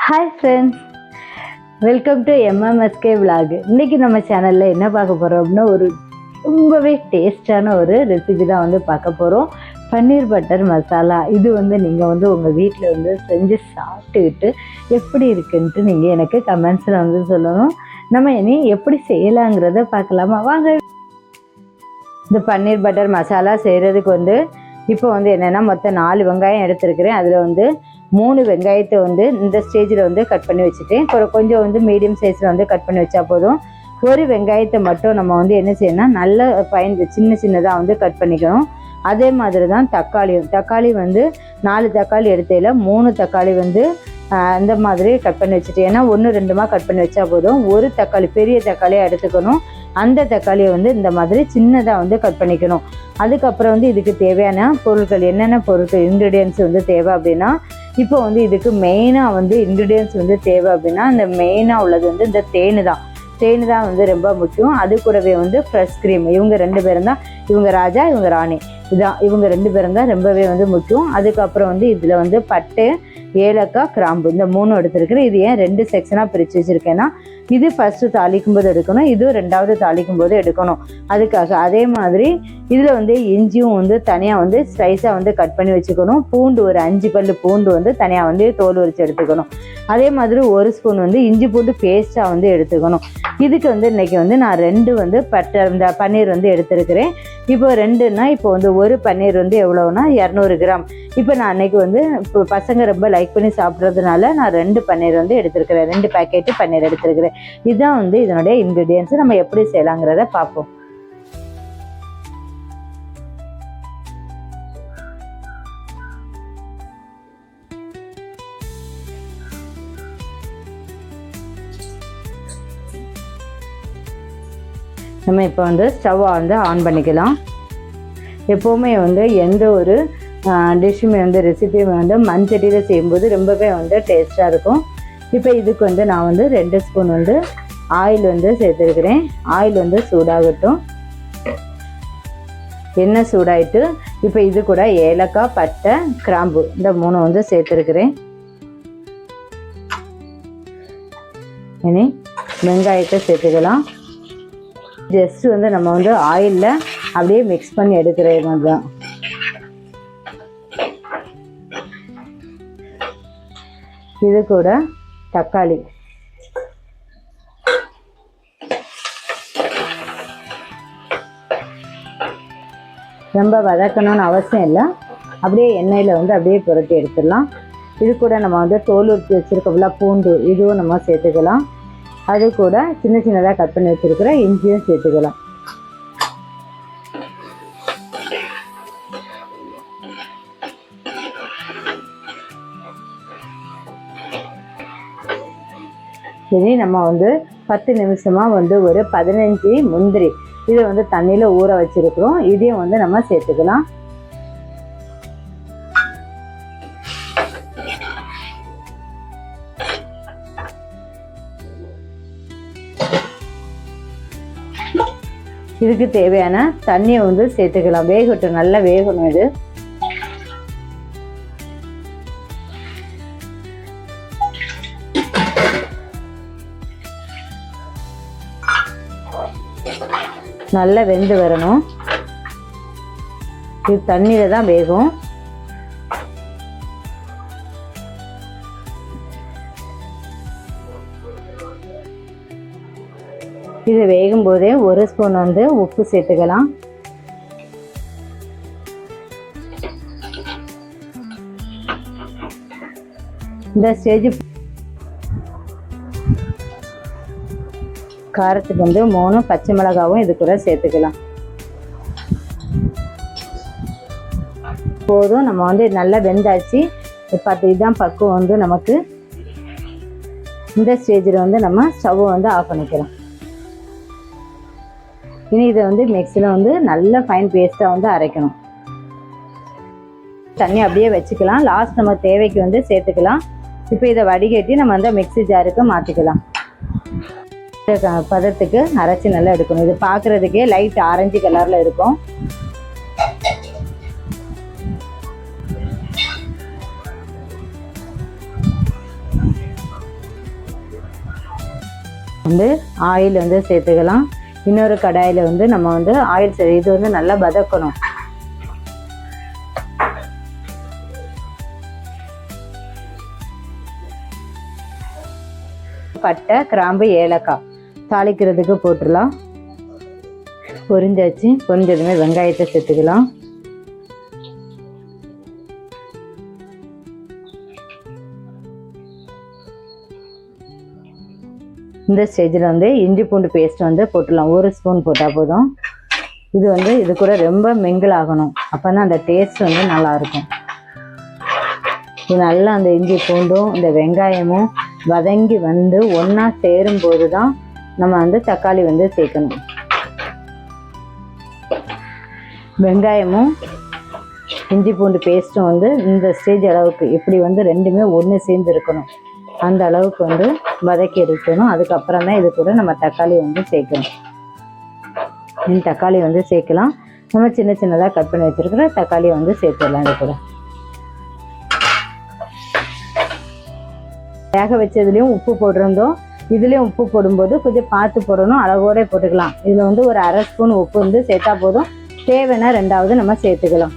Hi friends, welcome to MMSK vlog. இன்றைக்கி நம்ம சேனலில் என்ன பார்க்க போகிறோம் அப்படின்னா, ஒரு ரொம்பவே டேஸ்டான ஒரு ரெசிபி தான் வந்து பார்க்க போகிறோம். பன்னீர் பட்டர் மசாலா. இது வந்து நீங்கள் வந்து உங்கள் வீட்டில் வந்து செஞ்சு சாப்பிட்டுக்கிட்டு எப்படி இருக்குன்ட்டு நீங்கள் எனக்கு கமெண்ட்ஸில் வந்து சொல்லணும். நம்ம இனி எப்படி செய்யலாங்கிறத பார்க்கலாமா? வாங்க. இந்த பன்னீர் பட்டர் மசாலா செய்கிறதுக்கு வந்து இப்போ வந்து என்னென்னா, மொத்தம் 4 வெங்காயம் எடுத்துருக்கிறேன். அதில் வந்து 3 வெங்காயத்தை வந்து இந்த ஸ்டேஜில் வந்து கட் பண்ணி வச்சுட்டேன். கொஞ்சம் வந்து மீடியம் சைஸில் வந்து கட் பண்ணி வச்சா போதும். ஒரு வெங்காயத்தை மட்டும் நம்ம வந்து என்ன செய்யணும்னா, நல்ல சின்னதாக வந்து கட் பண்ணிக்கணும். அதே மாதிரி தான் தக்காளி வந்து 4 தக்காளி எடுத்தையில் 3 தக்காளி வந்து இந்த மாதிரி கட் பண்ணி வச்சுட்டேன். ஏன்னா 1-2 கட் பண்ணி வச்சா போதும். ஒரு தக்காளி பெரிய தக்காளியாக எடுத்துக்கணும். அந்த தக்காளியை வந்து இந்த மாதிரி சின்னதாக வந்து கட் பண்ணிக்கணும். அதுக்கப்புறம் வந்து இதுக்கு தேவையான பொருட்கள், என்னென்ன பொருட்கள் இன்க்ரீடியன்ட்ஸ் வந்து தேவை அப்படின்னா, இப்போ வந்து இதுக்கு மெயினாக வந்து இன்க்ரீடியன்ட்ஸ் வந்து தேவை அப்படின்னா, இந்த மெயினாக உள்ளது வந்து இந்த தேன் தான் வந்து ரொம்ப முக்கியம். அது கூடவே வந்து ஃப்ரெஷ் க்ரீம். இவங்க 2 பேரும் தான், இவங்க ராஜா இவங்க ராணி, இவங்க 2 பேரும் தான் ரொம்பவே வந்து முக்கியம். அதுக்கப்புறம் வந்து இதில் வந்து பட்டை, ஏலக்காய், கிராம்பு, இந்த 3 எடுத்துருக்கிறேன். இது ஏன் 2 செக்ஷனாக பிரித்து வச்சுருக்கேன்னா, இது ஃபஸ்ட்டு தாளிக்கும் போது எடுக்கணும், இது 2வது தாளிக்கும் போது எடுக்கணும். அதுக்காக அதே மாதிரி இதில் வந்து இஞ்சியும் வந்து தனியாக வந்து ஸ்லைஸாக வந்து கட் பண்ணி வச்சுக்கணும். பூண்டு ஒரு 5 பல் பூண்டு வந்து தனியாக வந்து தோல் உரித்து எடுத்துக்கணும். அதே மாதிரி 1 ஸ்பூன் வந்து இஞ்சி பூண்டு பேஸ்ட்டாக வந்து எடுத்துக்கணும். இதுக்கு வந்து இன்றைக்கி வந்து நான் 2 வந்து இந்த பன்னீர் வந்து எடுத்துருக்கிறேன். இப்போ 2ன்னா இப்போ வந்து ஒரு பன்னீர் வந்து எவ்வளோன்னா 200 கிராம். இப்போ நான் அன்றைக்கி வந்து இப்போ பசங்க ரொம்ப லைக் பண்ணி சாப்பிட்றதுனால நான் 2 பன்னீர் வந்து எடுத்துருக்கிறேன். 2 பேக்கெட்டு பன்னீர் எடுத்துருக்கிறேன். இதுதான் வந்து இதனுடைய இன்க்ரீடியன்ஸ். நம்ம எப்படி செய்யலாங்கிறத பார்ப்போம். நம்ம இப்போ வந்து ஸ்டவ்வை வந்து ஆன் பண்ணிக்கலாம். எப்போவுமே வந்து எந்த ஒரு டிஷ்ஷுமே வந்து ரெசிபியுமே வந்து மண்சட்டியில் செய்யும்போது ரொம்பவே வந்து டேஸ்ட்டாக இருக்கும். இப்போ இதுக்கு வந்து நான் வந்து 2 ஸ்பூன் வந்து ஆயில் வந்து சேர்த்துருக்கிறேன். ஆயில் வந்து சூடாகட்டும். எண்ணெய் சூடாயிட்டு இப்போ இது கூட ஏலக்காய், பட்டை, கிராம்பு இந்த 3 வந்து சேர்த்துருக்கிறேன். இனி வெங்காயத்தை சேர்த்துக்கலாம். ஜஸ்ட்டு வந்து நம்ம வந்து ஆயிலில் அப்படியே மிக்ஸ் பண்ணி எடுக்கிற மாதிரி தான். இது கூட தக்காளி, ரொம்ப வதக்கணும்னு அவசியம் இல்லை. அப்படியே எண்ணெயில் வந்து அப்படியே புரட்டி எடுத்துடலாம். இது கூட நம்ம வந்து தோல் உரித்து வச்சுருக்கோம்ல பூண்டு, இதுவும் நம்ம சேர்த்துக்கலாம். அது கூட சின்னதாக கட் பண்ணி வச்சுருக்கிற இஞ்சியும் சேர்த்துக்கலாம். சரி, நம்ம வந்து 10 நிமிஷமாக வந்து ஒரு 15 முந்திரி இதை வந்து தண்ணியில் ஊற வச்சுருக்கிறோம். இதையும் வந்து நம்ம சேர்த்துக்கலாம். இதுக்கு தேவையான தண்ணியை வந்து சேர்த்துக்கலாம். வேகட்டும், நல்லா வேகணும். இது நல்லா வெந்து வரணும். இது தண்ணியில் தான் வேகும். இது வேகும் போதே 1 ஸ்பூன் வந்து உப்பு சேர்த்துக்கலாம். இந்த ஸ்டேஜ் காரத்துக்கு வந்து 3 பச்சை மிளகாவும் இது கூட சேர்த்துக்கலாம். போதும், நம்ம வந்து நல்லா வெந்தாச்சு. இதுதான் பக்குவம் வந்து நமக்கு. இந்த ஸ்டேஜில் வந்து நம்ம ஸ்டவ்வை வந்து ஆஃப் பண்ணிக்கலாம். இனி இதை வந்து மிக்ஸியில் வந்து நல்ல ஃபைன் பேஸ்ட்டாக வந்து அரைக்கணும். தண்ணி அப்படியே வச்சுக்கலாம். லாஸ்ட் நம்ம தேவைக்கு வந்து சேர்த்துக்கலாம். இப்போ இதை வடிகட்டி நம்ம வந்து மிக்ஸி ஜாருக்கு மாற்றிக்கலாம். பதத்துக்கு அரைச்சி நல்லா எடுக்கணும். இது பார்க்குறதுக்கே லைட் ஆரஞ்சு கலரில் இருக்கும். வந்து ஆயில் வந்து சேர்த்துக்கலாம். இன்னொரு கடாயில் வந்து நம்ம வந்து ஆயில் இது வந்து நல்லா வதக்கணும். பட்டை, கிராம்பு, ஏலக்காய் தாளிக்கிறதுக்கு போட்டுடலாம். பொரிஞ்சாச்சு. பொரிஞ்சதுமே வெங்காயத்தை சேர்த்துக்கலாம். இந்த ஸ்டேஜில் வந்து இஞ்சி பூண்டு பேஸ்ட் வந்து போட்டுடலாம். 1 ஸ்பூன் போட்டால் போதும். இது வந்து இது கூட ரொம்ப மிங்கிள் ஆகணும். அப்போ தான் அந்த டேஸ்ட் வந்து நல்லாயிருக்கும். இது நல்லா அந்த இஞ்சி பூண்டும் இந்த வெங்காயமும் வதங்கி வந்து ஒன்றா சேரும்போது தான் நம்ம வந்து தக்காளி வந்து சேர்க்கணும். வெங்காயமும் இஞ்சி பூண்டு பேஸ்ட்டும் வந்து இந்த ஸ்டேஜ் அளவுக்கு இப்படி வந்து ரெண்டுமே ஒன்று சேர்ந்து இருக்கணும். அந்த அளவுக்கு வந்து வதக்கி எடுக்கணும். அதுக்கப்புறம் தான் இது கூட நம்ம தக்காளி வந்து சேர்க்கணும். தக்காளி வந்து சேர்க்கலாம். நம்ம சின்ன சின்னதாக கட் பண்ணி வச்சுருக்கிற தக்காளியை வந்து சேர்த்துடலாம். இது கூட வேக வச்சதுலேயும் உப்பு போட்டிருந்தோம். இதுலேயும் உப்பு போடும்போது கொஞ்சம் பார்த்து போடணும். அளவோட போட்டுக்கலாம். இதில் வந்து ஒரு 1/2 ஸ்பூன் உப்பு வந்து சேர்த்தா போதும். தேவைன்னா 2வது நம்ம சேர்த்துக்கலாம்.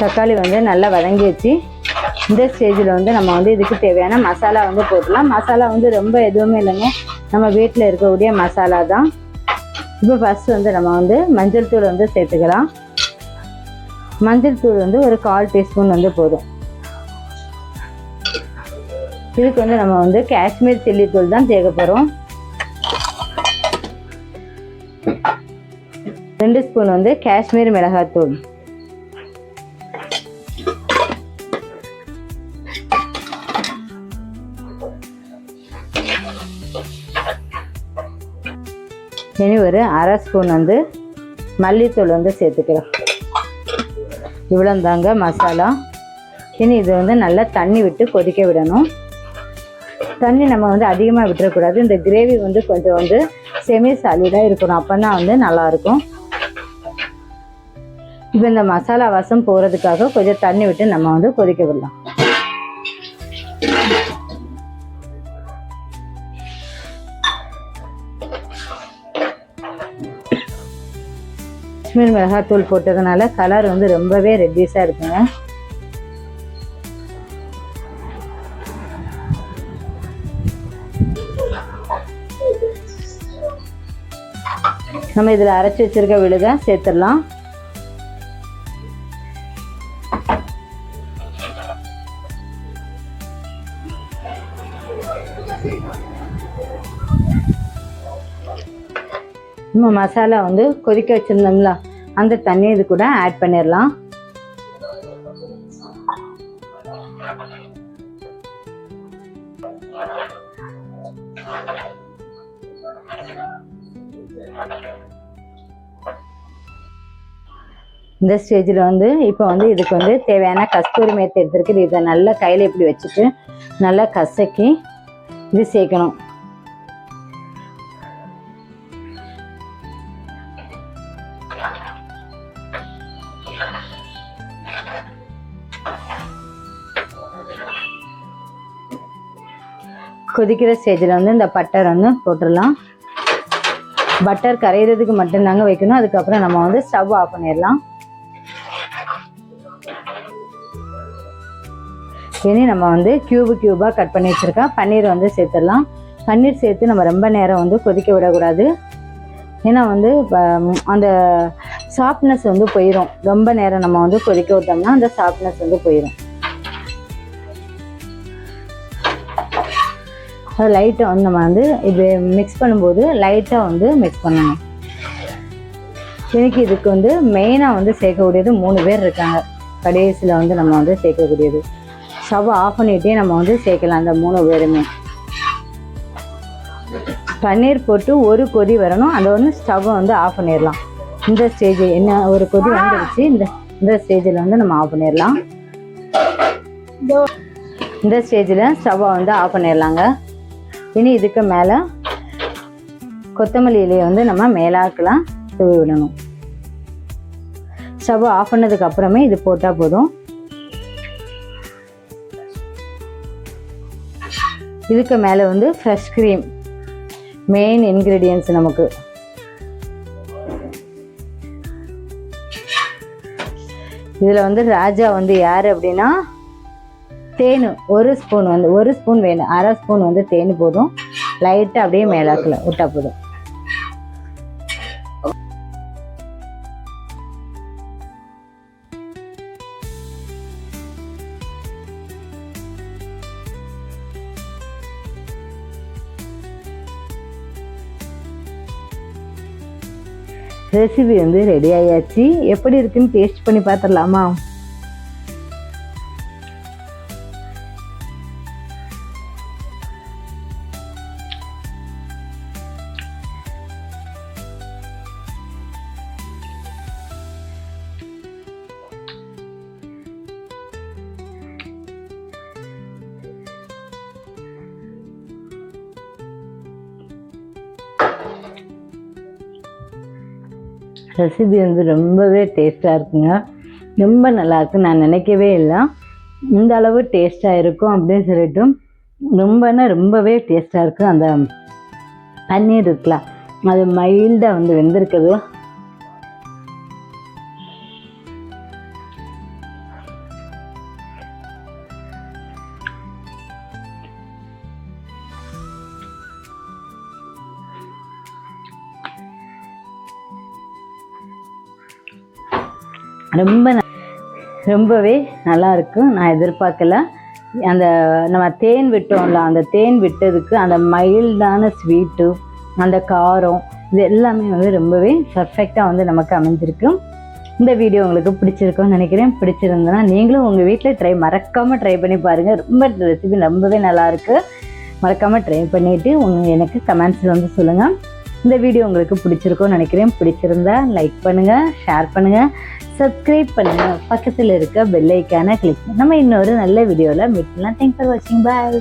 தக்காளி வந்து நல்லா வதங்கி வச்சு இந்த ஸ்டேஜில் வந்து நம்ம வந்து இதுக்கு தேவையான மசாலா வந்து போட்டுடலாம். மசாலா வந்து ரொம்ப எதுவுமே இல்லைங்க, நம்ம வீட்டில் இருக்கக்கூடிய மசாலா தான். இப்போ ஃபஸ்ட்டு வந்து நம்ம வந்து மஞ்சள் தூள் வந்து சேர்த்துக்கலாம். மஞ்சள் தூள் வந்து ஒரு 1/4 டீஸ்பூன் வந்து போதும். இதுக்கு வந்து நம்ம வந்து காஷ்மீர் சில்லி தூள் தான் சேர்க்க போகிறோம். 2 ஸ்பூன் வந்து காஷ்மீர் மிளகாத்தூள். இனி ஒரு 1/2 ஸ்பூன் வந்து மல்லித்தூள் வந்து சேர்த்துக்கலாம். இவ்வளோ தாங்க மசாலா. இனி இது வந்து நல்லா தண்ணி விட்டு கொதிக்க விடணும். தண்ணி நம்ம வந்து அதிகமாக விட்டுறக்கூடாது. இந்த கிரேவி வந்து கொஞ்சம் வந்து செமி சாலிடாக இருக்கணும். அப்போ தான் வந்து நல்லாயிருக்கும். இப்போ இந்த மசாலா வாசம் போகிறதுக்காக கொஞ்சம் தண்ணி விட்டு நம்ம வந்து கொதிக்க விடலாம். காஷ்மீர் மிளகாத்தூள் போட்டதுனால கலர் வந்து ரொம்பவே ரெட்டிஸாக இருக்குங்க. நம்ம இதில் அரைச்சி வச்சிருக்க விழுதை சேர்த்துடலாம். நம்ம மசாலா வந்து கொதிக்க வச்சுருந்தோம்ல, அந்த தண்ணி இது கூட ஆட் பண்ணிடலாம். இந்த ஸ்டேஜில் வந்து இப்போ வந்து இதுக்கு வந்து தேவையான கஸ்தூரி மேத்தி எடுத்துருக்கு. இதை நல்லா கையில் இப்படி வச்சுட்டு நல்லா கசக்கி இது சேர்க்கணும். கொதிக்கிற ஸ்டேஜில் வந்து இந்த பட்டர் வந்து போட்டுடலாம். பட்டர் கரையிறதுக்கு மட்டும்தாங்க வைக்கணும். அதுக்கப்புறம் நம்ம வந்து ஸ்டவ் ஆஃப் பண்ணிடலாம். இனி நம்ம வந்து கியூபாக கட் பண்ணி வச்சுருக்கா பன்னீர் வந்து சேர்த்துடலாம். பன்னீர் சேர்த்து நம்ம ரொம்ப நேரம் வந்து கொதிக்க விடக்கூடாது. ஏன்னா வந்து அந்த சாஃப்ட்னஸ் வந்து போயிடும். ரொம்ப நேரம் நம்ம வந்து கொதிக்க விட்டோம்னா அந்த சாஃப்ட்னஸ் வந்து போயிடும். அது லைட்டாக வந்து நம்ம வந்து இது மிக்ஸ் பண்ணும்போது லைட்டாக வந்து மிக்ஸ் பண்ணணும். எனக்கு இதுக்கு வந்து மெயினாக வந்து சேர்க்கக்கூடியது 3 பேர் இருக்காங்க. கடைசியில் வந்து நம்ம வந்து சேர்க்கக்கூடியது. ஸ்டவ் ஆஃப் பண்ணிகிட்டே நம்ம வந்து சேர்க்கலாம். அந்த 3 பேருமே பன்னீர் போட்டு ஒரு கொதி வரணும். அதை வந்து ஸ்டவ்வை வந்து ஆஃப் பண்ணிடலாம். இந்த ஸ்டேஜ் என்ன ஒரு கொதி வந்துடுச்சு. இந்த ஸ்டேஜில் வந்து நம்ம ஆஃப் பண்ணிடலாம். இந்த ஸ்டேஜில் ஸ்டவ்வை வந்து ஆஃப் பண்ணிடலாங்க. இனி இதுக்கு மேலே கொத்தமல்லி இலையை வந்து நம்ம மேலாக்கலாம் தூவி விடணும். ஸ்டவ் ஆஃப் பண்ணதுக்கு அப்புறமே இது போட்டால் போதும். இதுக்கு மேலே வந்து ஃப்ரெஷ் க்ரீம் மெயின் இன்க்ரீடியன்ஸ் நமக்கு. இதில் வந்து ராஜா வந்து யார் அப்படின்னா தேன். ஒரு ஸ்பூன் வேணும், அரை ஸ்பூன் வந்து தேன் போதும். லைட்டாக அப்படியே மேலாக்கில் விட்டா போதும். ரெசிபி வந்து ரெடி ஆயாச்சு. எப்படி இருக்குன்னு டேஸ்ட் பண்ணி பார்த்துடலாமா? ரெசிபி வந்து ரொம்பவே டேஸ்ட்டாக இருக்குங்க. ரொம்ப நல்லாயிருக்கு. நான் நினைக்கவே இல்லை இந்த அளவு டேஸ்ட்டாக இருக்கும் அப்படின்னு சொல்லிட்டு. ரொம்பவே டேஸ்ட்டாக இருக்குது. அந்த பன்னீர் இருக்கலாம், அது மைல்டாக வந்து வெந்திருக்குது. ரொம்பவே நல்லா இருக்கு. நான் எதிர்பார்க்கல. அந்த நம்ம தேன் விட்டோம்ல, அந்த தேன் விட்டதுக்கு அந்த மைல்டான ஸ்வீட்டு, அந்த காரம், இது எல்லாமே வந்து ரொம்பவே பர்ஃபெக்டாக வந்து நமக்கு அமைஞ்சிருக்கு. இந்த வீடியோ உங்களுக்கு பிடிச்சிருக்கும்னு நினைக்கிறேன். பிடிச்சிருந்ததுன்னா நீங்களும் உங்கள் வீட்டில் மறக்காமல் ட்ரை பண்ணி பாருங்கள். ரெசிபி ரொம்பவே நல்லாயிருக்கு. மறக்காமல் ட்ரை பண்ணிவிட்டு எனக்கு கமெண்ட்ஸில் வந்து சொல்லுங்கள். இந்த வீடியோ உங்களுக்கு பிடிச்சிருக்கும்னு நினைக்கிறேன். பிடிச்சிருந்தா லைக் பண்ணுங்கள், ஷேர் பண்ணுங்கள், சப்ஸ்கிரைப் பண்ணுங்கள். பக்கத்தில் இருக்க பெல் ஐக்கானை கிளிக். நம்ம இன்னொரு நல்ல வீடியோவில் மீட் பண்ணலாம். தேங்க்ஸ் ஃபார் வாட்சிங். பாய்.